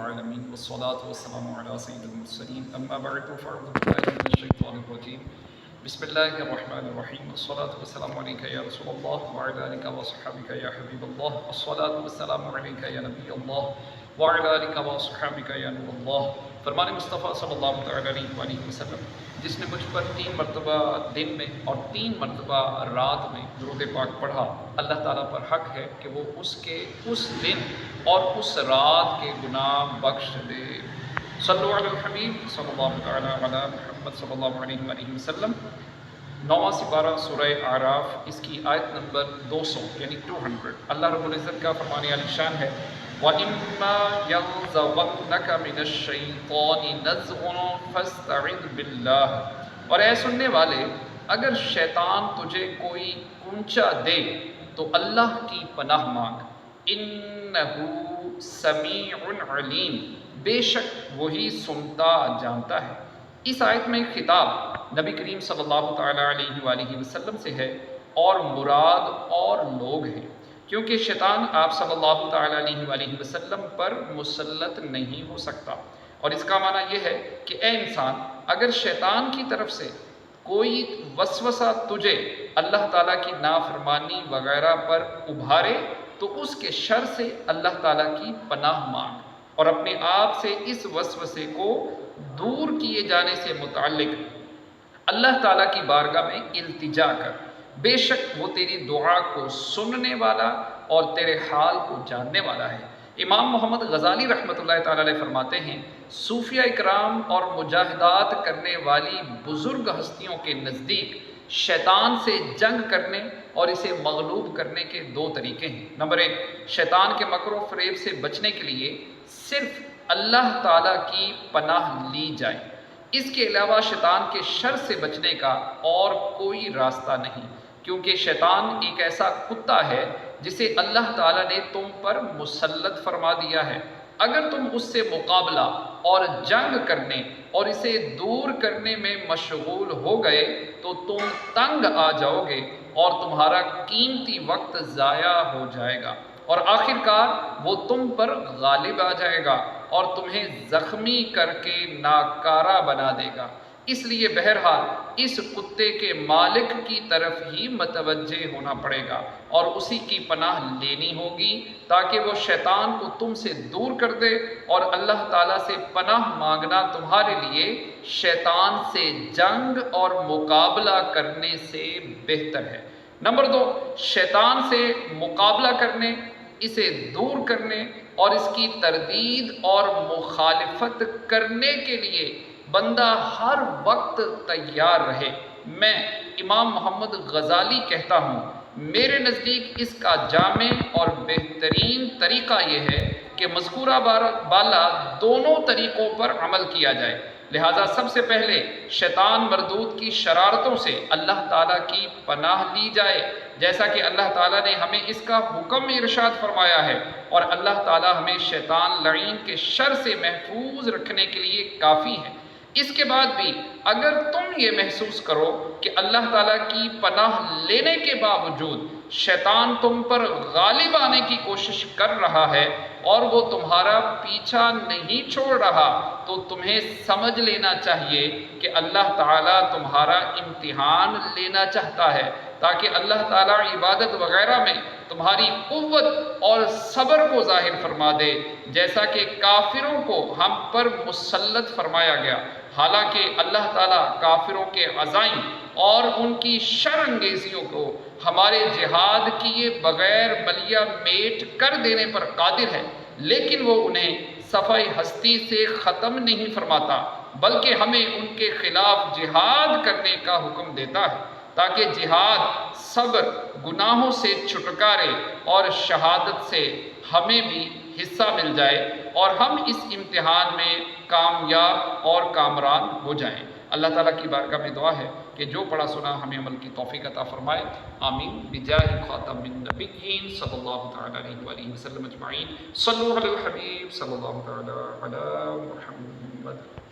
العالمين والصلاة والسلام على سيد المرسلين أما بعد فأعوذ بالله من الشيطان الرجيم بسم الله الرحمن الرحيم والصلاة والسلام عليك يا رسول الله وعلى آلك وصحبك يا حبيب الله والصلاة والسلام عليك يا نبي الله وعلى آلك وصحبك يا نور الله فرمان مصطفیٰ صلی اللہ علیہ وآلہ وسلم جس نے مجھ پر 3 مرتبہ دن میں اور 3 مرتبہ رات میں درود پاک پڑھا، اللہ تعالیٰ پر حق ہے کہ وہ اس دن اور اس رات کے گناہ بخش دے۔ صلو علی الحبیب صلی اللہ علی محمد صلی اللہ علیہ وآلہ وسلم۔ 9واں سپارہ سورہ اعراف، اس کی آیت نمبر 200 یعنی 200۔ اللہ رب العزت کا فرمان عالی شان ہے وَإِمَّا يَنزَغَنَّكَ مِنَ الشَّيْطَانِ نَزْغٌ فَاسْتَعِذْ بِاللَّهِ۔ اور اے سننے والے، اگر شیطان تجھے کوئی کونچا دے تو اللہ کی پناہ مانگ، اِنَّهُ سَمِيعٌ عَلِيمٌ، بے شک وہی سنتا جانتا ہے۔ اس آیت میں خطاب نبی کریم صلی اللہ تعالیٰ علیہ وآلہ وسلم سے ہے اور مراد اور لوگ ہیں، کیونکہ شیطان آپ صلی اللہ تعالیٰ علیہ وآلہ وسلم پر مسلط نہیں ہو سکتا۔ اور اس کا معنی یہ ہے کہ اے انسان، اگر شیطان کی طرف سے کوئی وسوسہ تجھے اللہ تعالیٰ کی نافرمانی وغیرہ پر ابھارے تو اس کے شر سے اللہ تعالیٰ کی پناہ مانگ اور اپنے آپ سے اس وسوسے کو دور کیے جانے سے متعلق اللہ تعالیٰ کی بارگاہ میں التجا کر، بے شک وہ تیری دعا کو سننے والا اور تیرے حال کو جاننے والا ہے۔ امام محمد غزالی رحمۃ اللہ تعالیٰ علیہ فرماتے ہیں، صوفیہ اکرام اور مجاہدات کرنے والی بزرگ ہستیوں کے نزدیک شیطان سے جنگ کرنے اور اسے مغلوب کرنے کے 2 طریقے ہیں۔ نمبر 1، شیطان کے مکر و فریب سے بچنے کے لیے صرف اللہ تعالیٰ کی پناہ لی جائے، اس کے علاوہ شیطان کے شر سے بچنے کا اور کوئی راستہ نہیں، کیونکہ شیطان ایک ایسا کتا ہے جسے اللہ تعالیٰ نے تم پر مسلط فرما دیا ہے۔ اگر تم اس سے مقابلہ اور جنگ کرنے اور اسے دور کرنے میں مشغول ہو گئے تو تم تنگ آ جاؤ گے اور تمہارا قیمتی وقت ضائع ہو جائے گا، اور آخر کار وہ تم پر غالب آ جائے گا اور تمہیں زخمی کر کے ناکارہ بنا دے گا۔ اس لیے بہرحال اس کتے کے مالک کی طرف ہی متوجہ ہونا پڑے گا اور اسی کی پناہ لینی ہوگی تاکہ وہ شیطان کو تم سے دور کر دے، اور اللہ تعالیٰ سے پناہ مانگنا تمہارے لیے شیطان سے جنگ اور مقابلہ کرنے سے بہتر ہے۔ نمبر 2، شیطان سے مقابلہ کرنے، اسے دور کرنے اور اس کی تردید اور مخالفت کرنے کے لیے بندہ ہر وقت تیار رہے۔ میں امام محمد غزالی کہتا ہوں، میرے نزدیک اس کا جامع اور بہترین طریقہ یہ ہے کہ مذکورہ بالا دونوں طریقوں پر عمل کیا جائے۔ لہٰذا سب سے پہلے شیطان مردود کی شرارتوں سے اللہ تعالیٰ کی پناہ لی جائے، جیسا کہ اللہ تعالیٰ نے ہمیں اس کا حکم ارشاد فرمایا ہے، اور اللہ تعالیٰ ہمیں شیطان لعین کے شر سے محفوظ رکھنے کے لیے کافی ہے۔ اس کے بعد بھی اگر تم یہ محسوس کرو کہ اللہ تعالیٰ کی پناہ لینے کے باوجود شیطان تم پر غالب آنے کی کوشش کر رہا ہے اور وہ تمہارا پیچھا نہیں چھوڑ رہا، تو تمہیں سمجھ لینا چاہیے کہ اللہ تعالیٰ تمہارا امتحان لینا چاہتا ہے تاکہ اللہ تعالیٰ عبادت وغیرہ میں تمہاری قوت اور صبر کو ظاہر فرما دے، جیسا کہ کافروں کو ہم پر مسلط فرمایا گیا۔ حالانکہ اللہ تعالیٰ کافروں کے عزائم اور ان کی شر انگیزیوں کو ہمارے جہاد کیے بغیر ملیہ میٹ کر دینے پر قادر ہے، لیکن وہ انہیں صفحہ ہستی سے ختم نہیں فرماتا، بلکہ ہمیں ان کے خلاف جہاد کرنے کا حکم دیتا ہے تاکہ جہاد، صبر، گناہوں سے چھٹکارے اور شہادت سے ہمیں بھی حصہ مل جائے اور ہم اس امتحان میں کامیاب اور کامران ہو جائیں۔ اللہ تعالیٰ کی بارگاہ میں دعا ہے کہ جو پڑھا سنا ہمیں عمل کی توفیق عطا فرمائے، آمین بجاہ خاتم النبیین صلی اللہ تعالیٰ علیہ وآلہ وسلم اجمعین۔ صلو علی الحبیب صلی اللہ تعالیٰ علی محمد۔